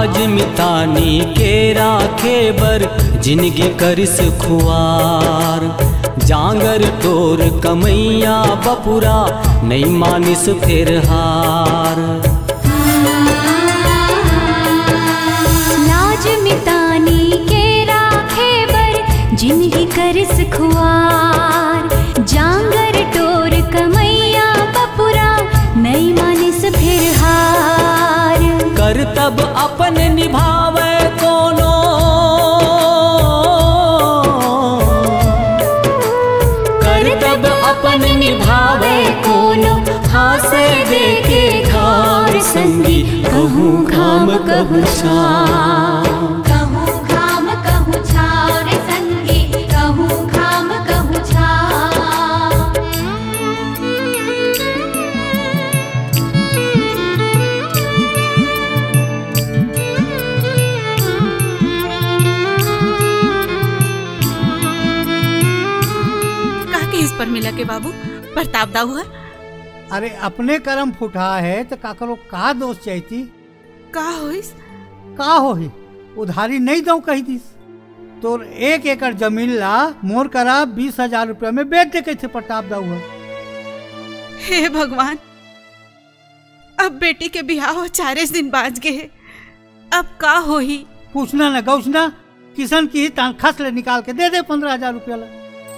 लाज मितानी के राखे बर जिंदगी करिस खुआर। जांगर तोर कमैया बपुरा नहीं मानिस फिर हार। लाज मितानी के राखे बर जिंदगी करिस खुआर। जांगर तोर कमैया बपुरा नहीं मानिस फिर हार। करतब अपन निभावे कोनो करतब अपन निभावे कोनो हासे देके घर संगी कहूँ घाम कहूँ छाँव। कहूँ घाम कहूँ छाँव रे संगी कहूँ घाम कहूँ छाँव। इस पर मिला के बाबू प्रताप दाऊ है। अरे अपने कर्म फुटा है तो काकरो का दोष चाहती। का होइस? का होही उधारी नहीं दऊ कही दिस। तोर 1 एकड़ जमीन ला मोर करा 20,000 रुपया में बेच दे कैसे प्रताप दाऊ है। हे भगवान, अब बेटी के बिहाव 4 दिन बाज गए, अब का होही? पूछना न गौछना किशन की तनख्वाह ले निकाल के दे 15,000 रुपया ला।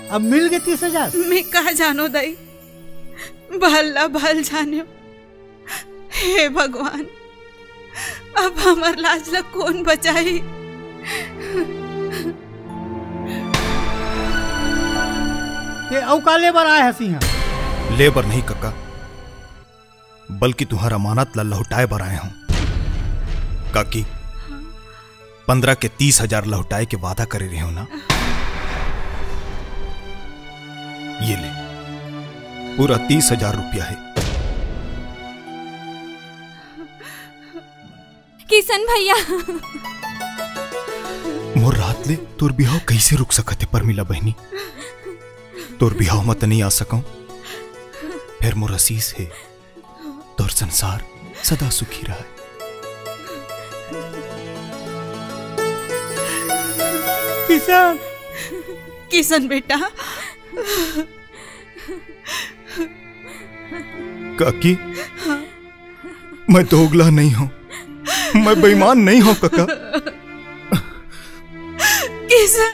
अब मिल गए 30,000। मैं कहा जानो दाई, भल्ला भल जानो। हे भगवान, अब हमार लाज ला कौन बचाई? ते औका लेबर आए हसी यहाँ। लेबर नहीं कक्का, बल्कि तुम्हारा अमानत ला लौटाए बर आए हूं। काकी 15 के 30,000 लौटाए के वादा करे रहे हो ना। ये ले पूरा 30,000 रुपया है। किशन भैया मोर रात ले तोर बिहाव कैसे रुक सकते परमिला बहनी। तोर बिहाव मत नहीं आ सकूं, फिर मोर असीस है तोर संसार सदा सुखी रहा। किशन किशन बेटा। काकी मैं दोगला नहीं हूं, मैं बेईमान नहीं हूं काका। किशन